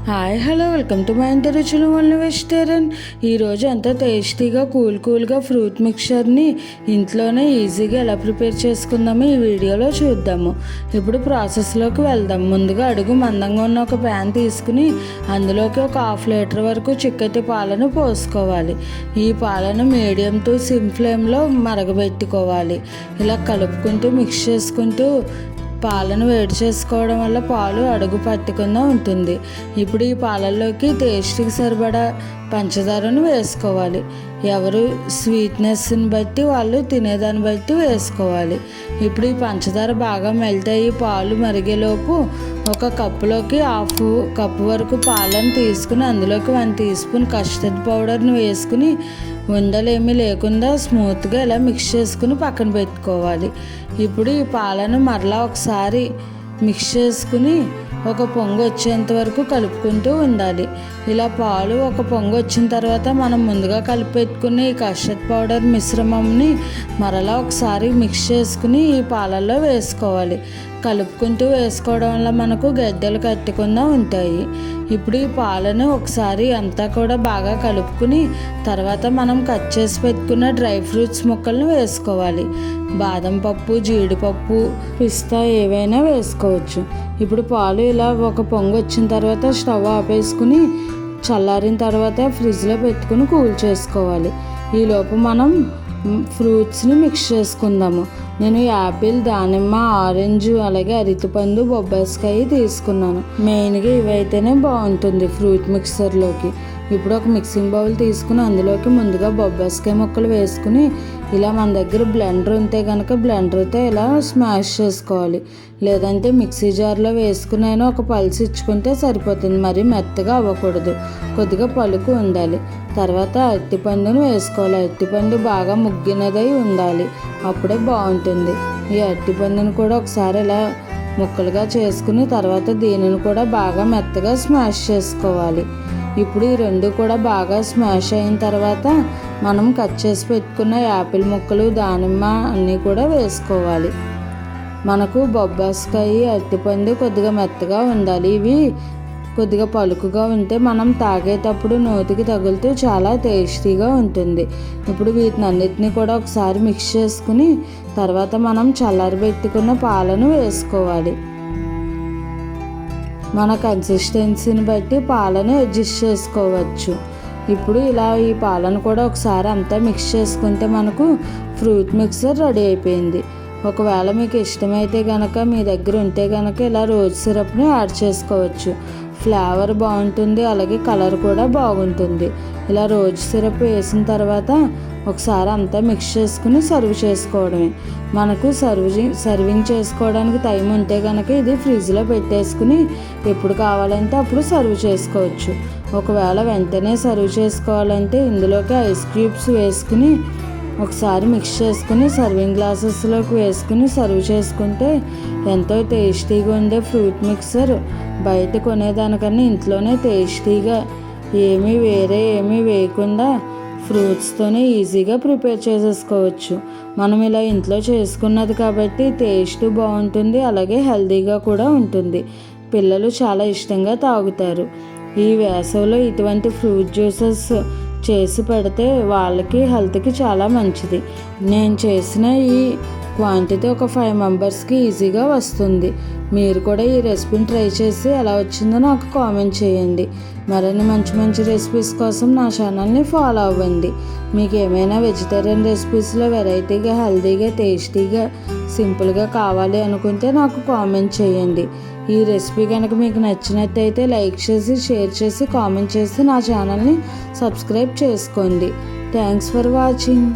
Hi hello welcome to my ఇంటి రుచులు only vegetarian. ఈరోజు ఎంతో టేస్టీగా కూల్గా ఫ్రూట్ మిక్చర్ని ఇంట్లోనే ఈజీగా ఎలా ప్రిపేర్ చేసుకుందామో ఈ వీడియోలో చూద్దాము. ఇప్పుడు ప్రాసెస్లోకి వెళ్దాం. ముందుగా అడుగు మందంగా ఉన్న ఒక ప్యాన్ తీసుకుని అందులోకి ఒక 1/2 లీటర్ వరకు చిక్కటి పాలను పోసుకోవాలి. ఈ పాలను మీడియం టు సిమ్ ఫ్లేమ్లో మరగబెట్టుకోవాలి. ఇలా కలుపుకుంటూ మిక్స్ చేసుకుంటూ పాలను వేడి చేసుకోవడం వల్ల పాలు అడుగు పట్టకుండా ఉంటుంది. ఇప్పుడు ఈ పాలల్లోకి టేస్ట్కి సరిపడా పంచదారను వేసుకోవాలి. ఎవరు స్వీట్నెస్ని బట్టి వాళ్ళు తినేదాన్ని బట్టి వేసుకోవాలి. ఇప్పుడు ఈ పంచదార బాగా మెల్ట్ అయ్యి పాలు మరిగేలోపు ఒక కప్పులోకి 1/2 కప్పు వరకు పాలను తీసుకుని అందులోకి 1 టీ స్పూన్ కస్టర్డ్ పౌడర్ని వేసుకుని ఉండలేమీ లేకుండా స్మూత్గా ఇలా మిక్స్ చేసుకుని పక్కన పెట్టుకోవాలి. ఇప్పుడు ఈ పాలను మరలా ఒకసారి మిక్స్ చేసుకుని ఒక పొంగు వచ్చేంత వరకు కలుపుకుంటూ ఉండాలి. ఇలా పాలు ఒక పొంగు వచ్చిన తర్వాత మనం ముందుగా కలిపి పెట్టుకుని ఈ కస్టర్డ్ పౌడర్ మిశ్రమంని మరలా ఒకసారి మిక్స్ చేసుకుని ఈ పాలల్లో వేసుకోవాలి. కలుపుకుంటూ వేసుకోవడం వల్ల మనకు గడ్డలు కట్టకుండా ఉంటాయి. ఇప్పుడు ఈ పాలను ఒకసారి అంతా కూడా బాగా కలుపుకుని తర్వాత మనం కట్ చేసి పెట్టుకున్న డ్రై ఫ్రూట్స్ ముక్కలను వేసుకోవాలి. బాదం పప్పు, జీడిపప్పు, పిస్తా ఏవైనా వేసుకోవచ్చు. ఇప్పుడు పాలు ఇలా ఒక పొంగు వచ్చిన తర్వాత స్టవ్ ఆపేసుకుని చల్లారిన తర్వాత ఫ్రిడ్జ్లో పెట్టుకుని కూల్ చేసుకోవాలి. ఈలోపు మనం ఫ్రూట్స్ని మిక్స్ చేసుకుందాము. నేను యాపిల్, దానిమ్మ, ఆరెంజ్, అలాగే అరటిపండు, బొబ్బాస్కాయ తీసుకున్నాను. మెయిన్గా ఇవైతేనే బాగుంటుంది ఫ్రూట్ మిక్సర్లోకి. ఇప్పుడు ఒక మిక్సింగ్ బౌల్ తీసుకుని అందులోకి ముందుగా బొబ్బాస్కాయ ముక్కలు వేసుకుని ఇలా మన దగ్గర బ్లెండర్ ఉంటే కనుక బ్లెండర్తో ఇలా స్మాష్ చేసుకోవాలి. లేదంటే మిక్సీ జార్లో వేసుకునైనా ఒక పల్స్ ఇచ్చుకుంటే సరిపోతుంది. మరీ మెత్తగా అవ్వకూడదు, కొద్దిగా పలుకు ఉండాలి. తర్వాత అరటిపండును వేసుకోవాలి. అరటిపండు బాగా ముగ్గినదై ఉండాలి, అప్పుడే బాగుంటుంది. ఈ అరటిపండును కూడా ఒకసారి ఇలా ముక్కలుగా చేసుకుని తర్వాత దీనిని కూడా బాగా మెత్తగా స్మాష్ చేసుకోవాలి. ఇప్పుడు ఈ రెండు కూడా బాగా స్మాష్ అయిన తర్వాత మనం కట్ చేసి పెట్టుకున్న యాపిల్ ముక్కలు, దానిమ్మ అన్నీ కూడా వేసుకోవాలి. మనకు బొబ్బాస్కాయ, అరటిపండు కొద్దిగా మెత్తగా ఉండాలి. ఇవి కొద్దిగా పలుకుగా ఉంటే మనం తాగేటప్పుడు నోటికి తగులుతూ చాలా టేస్టీగా ఉంటుంది. ఇప్పుడు వీటిని అన్నిటినీ కూడా ఒకసారి మిక్స్ చేసుకుని తర్వాత మనం చల్లారబెట్టుకున్న పాలను వేసుకోవాలి. మన కన్సిస్టెన్సీని బట్టి పాలను అడ్జస్ట్ చేసుకోవచ్చు. ఇప్పుడు ఇలా ఈ పాలను కూడా ఒకసారి అంతా మిక్స్ చేసుకుంటే మనకు ఫ్రూట్ మిక్సర్ రెడీ అయిపోయింది. ఒకవేళ మీకు ఇష్టమైతే కనుక మీ దగ్గర ఉంటే కనుక ఇలా రోజ్ సిరప్ని యాడ్ చేసుకోవచ్చు. ఫ్లేవర్ బాగుంటుంది, అలాగే కలర్ కూడా బాగుంటుంది. ఇలా రోజ్ సిరప్ వేసిన తర్వాత ఒకసారి అంతా మిక్స్ చేసుకుని సర్వ్ చేసుకోవడమే. మనకు సర్వింగ్ చేసుకోవడానికి టైం ఉంటే కనుక ఇది ఫ్రిడ్జ్లో పెట్టేసుకుని ఎప్పుడు కావాలంటే అప్పుడు సర్వ్ చేసుకోవచ్చు. ఒకవేళ వెంటనే సర్వ్ చేసుకోవాలంటే ఇందులోకి ఐస్ క్యూబ్స్ వేసుకుని ఒకసారి మిక్స్ చేసుకుని సర్వింగ్ గ్లాసెస్లోకి వేసుకుని సర్వ్ చేసుకుంటే ఎంతో టేస్టీగా ఉండే ఫ్రూట్ మిక్సర్ బయట కొనేదానికన్నా ఇంట్లోనే టేస్టీగా ఏమీ వేయకుండా ఫ్రూట్స్తోనే ఈజీగా ప్రిపేర్ చేసేసుకోవచ్చు. మనం ఇలా ఇంట్లో చేసుకున్నది కాబట్టి టేస్ట్ బాగుంటుంది, అలాగే హెల్తీగా కూడా ఉంటుంది. పిల్లలు చాలా ఇష్టంగా తాగుతారు. ఈ వేసవిలో ఇటువంటి ఫ్రూట్ జ్యూసెస్ చేసి పెడితే వాళ్ళకి హెల్త్కి చాలా మంచిది. నేను చేసిన ఈ క్వాంటిటీ ఒక 5 మెంబర్స్కి ఈజీగా వస్తుంది. మీరు కూడా ఈ రెసిపీని ట్రై చేసి ఎలా వచ్చిందో నాకు కామెంట్ చేయండి. మరిన్ని మంచి రెసిపీస్ కోసం నా ఛానల్ని ఫాలో అవ్వండి. మీకు ఏమైనా వెజిటేరియన్ రెసిపీస్లో వెరైటీగా, హెల్తీగా, టేస్టీగా, సింపుల్గా కావాలి అనుకుంటే నాకు కామెంట్ చేయండి. ఈ రెసిపీ కనుక మీకు నచ్చినట్టయితే లైక్ చేసి, షేర్ చేసి, కామెంట్ చేసి నా ఛానల్ని సబ్స్క్రైబ్ చేసుకోండి. Thanks for watching.